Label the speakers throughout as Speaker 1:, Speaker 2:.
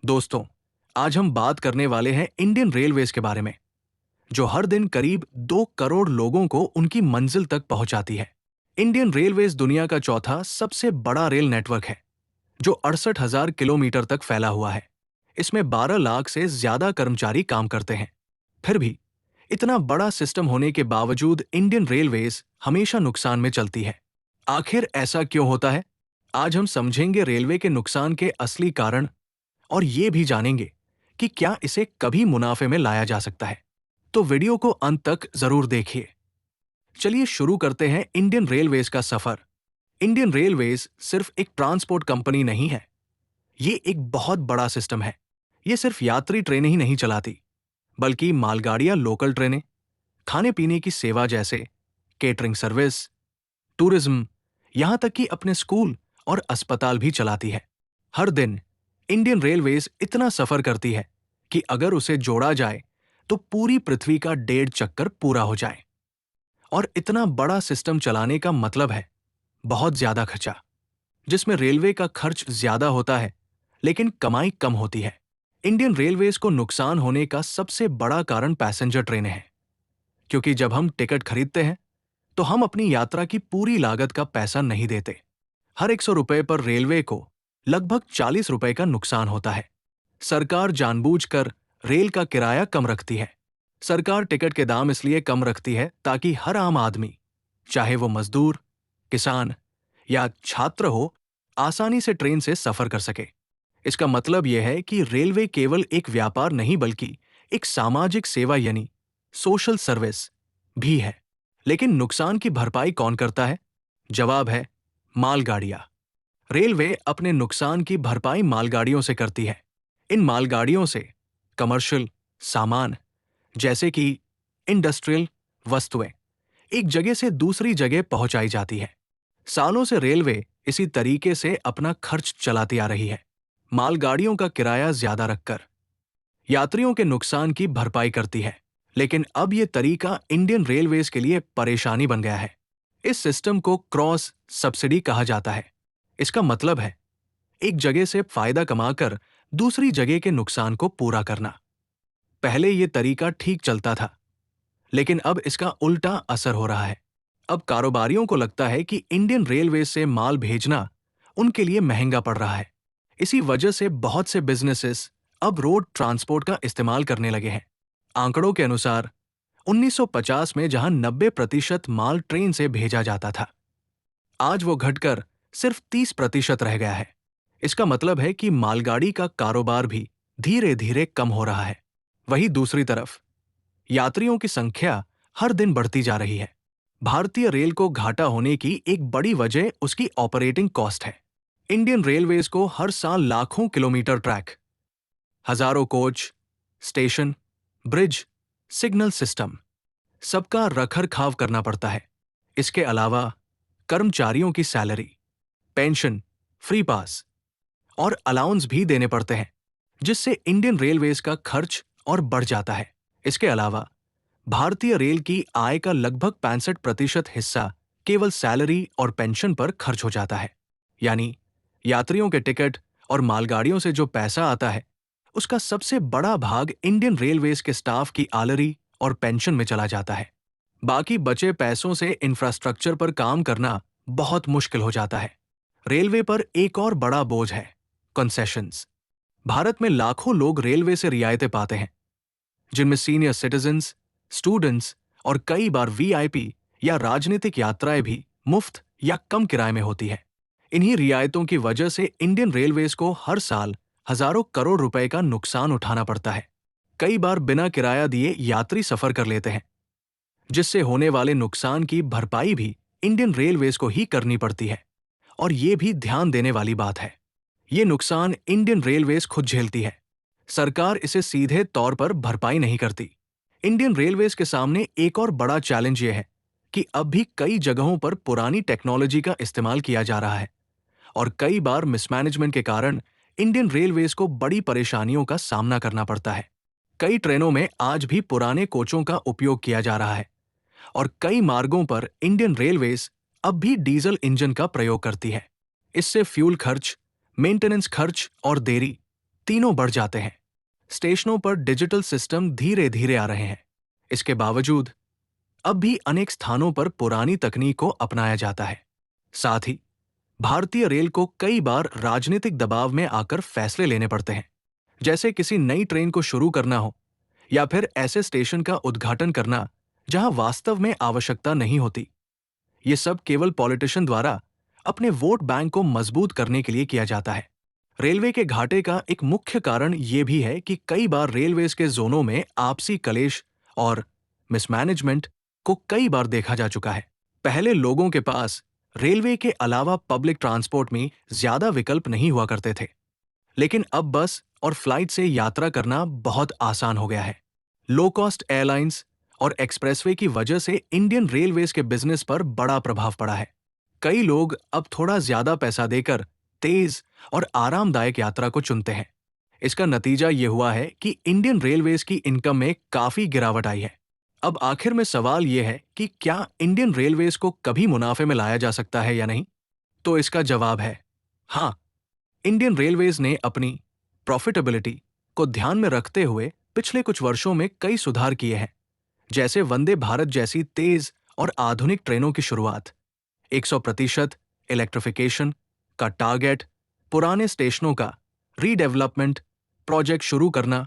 Speaker 1: दोस्तों, आज हम बात करने वाले हैं इंडियन रेलवेज के बारे में, जो हर दिन करीब 2 करोड़ लोगों को उनकी मंजिल तक पहुंचाती है। इंडियन रेलवेज दुनिया का चौथा सबसे बड़ा रेल नेटवर्क है, जो 68,000 किलोमीटर तक फैला हुआ है। इसमें 12 लाख से ज्यादा कर्मचारी काम करते हैं। फिर भी इतना बड़ा सिस्टम होने के बावजूद इंडियन रेलवेज हमेशा नुकसान में चलती है। आखिर ऐसा क्यों होता है? आज हम समझेंगे रेलवे के नुकसान के असली कारण और ये भी जानेंगे कि क्या इसे कभी मुनाफे में लाया जा सकता है। तो वीडियो को अंत तक जरूर देखिए। चलिए शुरू करते हैं इंडियन रेलवेज का सफर। इंडियन रेलवेज सिर्फ एक ट्रांसपोर्ट कंपनी नहीं है, ये एक बहुत बड़ा सिस्टम है। ये सिर्फ यात्री ट्रेनें ही नहीं चलाती, बल्कि मालगाड़ियां, लोकल ट्रेनें, खाने पीने की सेवा जैसे केटरिंग सर्विस, टूरिज्म, यहां तक कि अपने स्कूल और अस्पताल भी चलाती है। हर दिन इंडियन रेलवेज इतना सफर करती है कि अगर उसे जोड़ा जाए तो पूरी पृथ्वी का 1.5 चक्कर पूरा हो जाए। और इतना बड़ा सिस्टम चलाने का मतलब है बहुत ज्यादा खर्चा, जिसमें रेलवे का खर्च ज्यादा होता है लेकिन कमाई कम होती है। इंडियन रेलवेज को नुकसान होने का सबसे बड़ा कारण पैसेंजर ट्रेनें हैं, क्योंकि जब हम टिकट खरीदते हैं तो हम अपनी यात्रा की पूरी लागत का पैसा नहीं देते। हर 100 रुपए पर रेलवे को लगभग 40 रुपए का नुकसान होता है। सरकार जानबूझकर रेल का किराया कम रखती है। सरकार टिकट के दाम इसलिए कम रखती है ताकि हर आम आदमी, चाहे वो मजदूर, किसान या छात्र हो, आसानी से ट्रेन से सफर कर सके। इसका मतलब यह है कि रेलवे केवल एक व्यापार नहीं बल्कि एक सामाजिक सेवा यानी सोशल सर्विस भी है। लेकिन नुकसान की भरपाई कौन करता है? जवाब है मालगाड़ियां। रेलवे अपने नुकसान की भरपाई मालगाड़ियों से करती है। इन मालगाड़ियों से कमर्शियल सामान, जैसे कि इंडस्ट्रियल वस्तुएं, एक जगह से दूसरी जगह पहुंचाई जाती है। सालों से रेलवे इसी तरीके से अपना खर्च चलाती आ रही है। मालगाड़ियों का किराया ज्यादा रखकर यात्रियों के नुकसान की भरपाई करती है। लेकिन अब यह तरीका इंडियन रेलवेज के लिए परेशानी बन गया है। इस सिस्टम को क्रॉस सब्सिडी कहा जाता है। इसका मतलब है एक जगह से फायदा कमाकर दूसरी जगह के नुकसान को पूरा करना। पहले यह तरीका ठीक चलता था, लेकिन अब इसका उल्टा असर हो रहा है। अब कारोबारियों को लगता है कि इंडियन रेलवे से माल भेजना उनके लिए महंगा पड़ रहा है। इसी वजह से बहुत से बिजनेसेस अब रोड ट्रांसपोर्ट का इस्तेमाल करने लगे हैं। आंकड़ों के अनुसार 1950 में जहां 90% माल ट्रेन से भेजा जाता था, आज वो घटकर सिर्फ 30% रह गया है। इसका मतलब है कि मालगाड़ी का कारोबार भी धीरे धीरे कम हो रहा है। वहीं दूसरी तरफ यात्रियों की संख्या हर दिन बढ़ती जा रही है। भारतीय रेल को घाटा होने की एक बड़ी वजह उसकी ऑपरेटिंग कॉस्ट है। इंडियन रेलवेज को हर साल लाखों किलोमीटर ट्रैक, हजारों coach, station, bridge, signal system, सबका रखरखाव करना पड़ता है। इसके अलावा कर्मचारियों की सैलरी, पेंशन, फ्री पास और अलाउंस भी देने पड़ते हैं, जिससे इंडियन रेलवेज का खर्च और बढ़ जाता है। इसके अलावा भारतीय रेल की आय का लगभग 65% हिस्सा केवल सैलरी और पेंशन पर खर्च हो जाता है। यानी यात्रियों के टिकट और मालगाड़ियों से जो पैसा आता है, उसका सबसे बड़ा भाग इंडियन रेलवेज के स्टाफ की आलरी और पेंशन में चला जाता है। बाकी बचे पैसों से इंफ्रास्ट्रक्चर पर काम करना बहुत मुश्किल हो जाता है। रेलवे पर एक और बड़ा बोझ है कंसेशंस। भारत में लाखों लोग रेलवे से रियायतें पाते हैं, जिनमें सीनियर सिटीजन्स, स्टूडेंट्स और कई बार वीआईपी या राजनीतिक यात्राएं भी मुफ्त या कम किराए में होती है। इन्हीं रियायतों की वजह से इंडियन रेलवेज को हर साल हजारों करोड़ रुपए का नुकसान उठाना पड़ता है। कई बार बिना किराया दिए यात्री सफर कर लेते हैं, जिससे होने वाले नुकसान की भरपाई भी इंडियन रेलवेज को ही करनी पड़ती है। और ये भी ध्यान देने वाली बात है, ये नुकसान इंडियन रेलवेज खुद झेलती है। सरकार इसे सीधे तौर पर भरपाई नहीं करती। इंडियन रेलवेज के सामने एक और बड़ा चैलेंज ये है कि अब भी कई जगहों पर पुरानी टेक्नोलॉजी का इस्तेमाल किया जा रहा है और कई बार मिसमैनेजमेंट के कारण इंडियन रेलवेज को बड़ी परेशानियों का सामना करना पड़ता है। कई ट्रेनों में आज भी पुराने कोचों का उपयोग किया जा रहा है और कई मार्गों पर इंडियन रेलवेज अब भी डीजल इंजन का प्रयोग करती है। इससे फ्यूल खर्च, मेंटेनेंस खर्च और देरी तीनों बढ़ जाते हैं। स्टेशनों पर डिजिटल सिस्टम धीरे धीरे आ रहे हैं। इसके बावजूद अब भी अनेक स्थानों पर पुरानी तकनीक को अपनाया जाता है। साथ ही भारतीय रेल को कई बार राजनीतिक दबाव में आकर फैसले लेने पड़ते हैं, जैसे किसी नई ट्रेन को शुरू करना हो या फिर ऐसे स्टेशन का उद्घाटन करना जहां वास्तव में आवश्यकता नहीं होती। ये सब केवल पॉलिटिशियन द्वारा अपने वोट बैंक को मजबूत करने के लिए किया जाता है। रेलवे के घाटे का एक मुख्य कारण ये भी है कि कई बार रेलवेज के जोनों में आपसी कलेश और मिसमैनेजमेंट को कई बार देखा जा चुका है। पहले लोगों के पास रेलवे के अलावा पब्लिक ट्रांसपोर्ट में ज्यादा विकल्प नहीं हुआ करते थे, लेकिन अब बस और फ्लाइट से यात्रा करना बहुत आसान हो गया है। लो कॉस्ट एयरलाइंस और एक्सप्रेसवे की वजह से इंडियन रेलवेज के बिजनेस पर बड़ा प्रभाव पड़ा है। कई लोग अब थोड़ा ज्यादा पैसा देकर तेज और आरामदायक यात्रा को चुनते हैं। इसका नतीजा ये हुआ है कि इंडियन रेलवेज की इनकम में काफी गिरावट आई है। अब आखिर में सवाल यह है कि क्या इंडियन रेलवेज को कभी मुनाफे में लाया जा सकता है या नहीं? तो इसका जवाब है हाँ। इंडियन रेलवेज ने अपनी प्रॉफिटेबिलिटी को ध्यान में रखते हुए पिछले कुछ वर्षों में कई सुधार किए हैं, जैसे वंदे भारत जैसी तेज और आधुनिक ट्रेनों की शुरुआत, 100% इलेक्ट्रिफिकेशन का टारगेट, पुराने स्टेशनों का रीडेवलपमेंट प्रोजेक्ट शुरू करना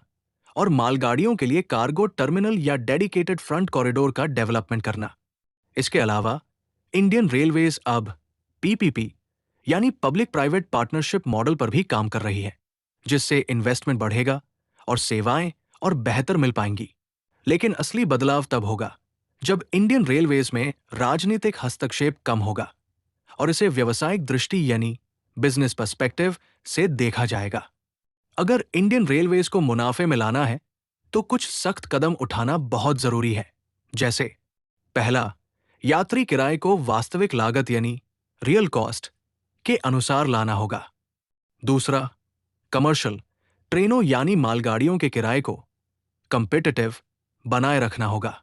Speaker 1: और मालगाड़ियों के लिए कार्गो टर्मिनल या डेडिकेटेड फ्रंट कॉरिडोर का डेवलपमेंट करना। इसके अलावा इंडियन रेलवेज अब पीपीपी यानी पब्लिक प्राइवेट पार्टनरशिप मॉडल पर भी काम कर रही है, जिससे इन्वेस्टमेंट बढ़ेगा और सेवाएं और बेहतर मिल पाएंगी। लेकिन असली बदलाव तब होगा जब इंडियन रेलवेज में राजनीतिक हस्तक्षेप कम होगा और इसे व्यावसायिक दृष्टि यानी बिजनेस पर्सपेक्टिव से देखा जाएगा। अगर इंडियन रेलवेज को मुनाफे में लाना है तो कुछ सख्त कदम उठाना बहुत जरूरी है, जैसे पहला, यात्री किराए को वास्तविक लागत यानी रियल कॉस्ट के अनुसार लाना होगा। दूसरा, कमर्शियल ट्रेनों यानी मालगाड़ियों के किराए को कंपेटिटिव बनाए रखना होगा।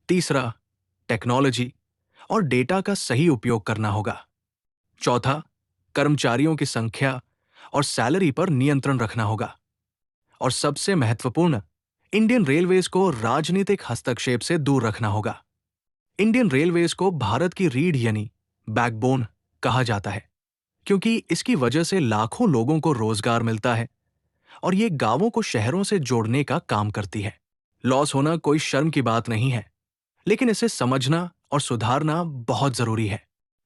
Speaker 1: तीसरा, टेक्नोलॉजी और डेटा का सही उपयोग करना होगा। चौथा, कर्मचारियों की संख्या और सैलरी पर नियंत्रण रखना होगा। और सबसे महत्वपूर्ण, इंडियन रेलवेज को राजनीतिक हस्तक्षेप से दूर रखना होगा। इंडियन रेलवेज को भारत की रीढ़ यानी बैकबोन कहा जाता है, क्योंकि इसकी वजह से लाखों लोगों को रोजगार मिलता है और ये गांवों को शहरों से जोड़ने का काम करती है। लॉस होना कोई शर्म की बात नहीं है, लेकिन इसे समझना और सुधारना बहुत जरूरी है,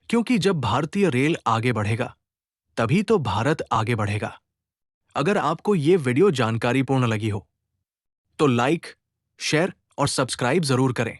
Speaker 1: क्योंकि जब भारतीय रेल आगे बढ़ेगा तभी तो भारत आगे बढ़ेगा। अगर आपको ये वीडियो जानकारीपूर्ण लगी हो तो लाइक, शेयर और सब्सक्राइब जरूर करें।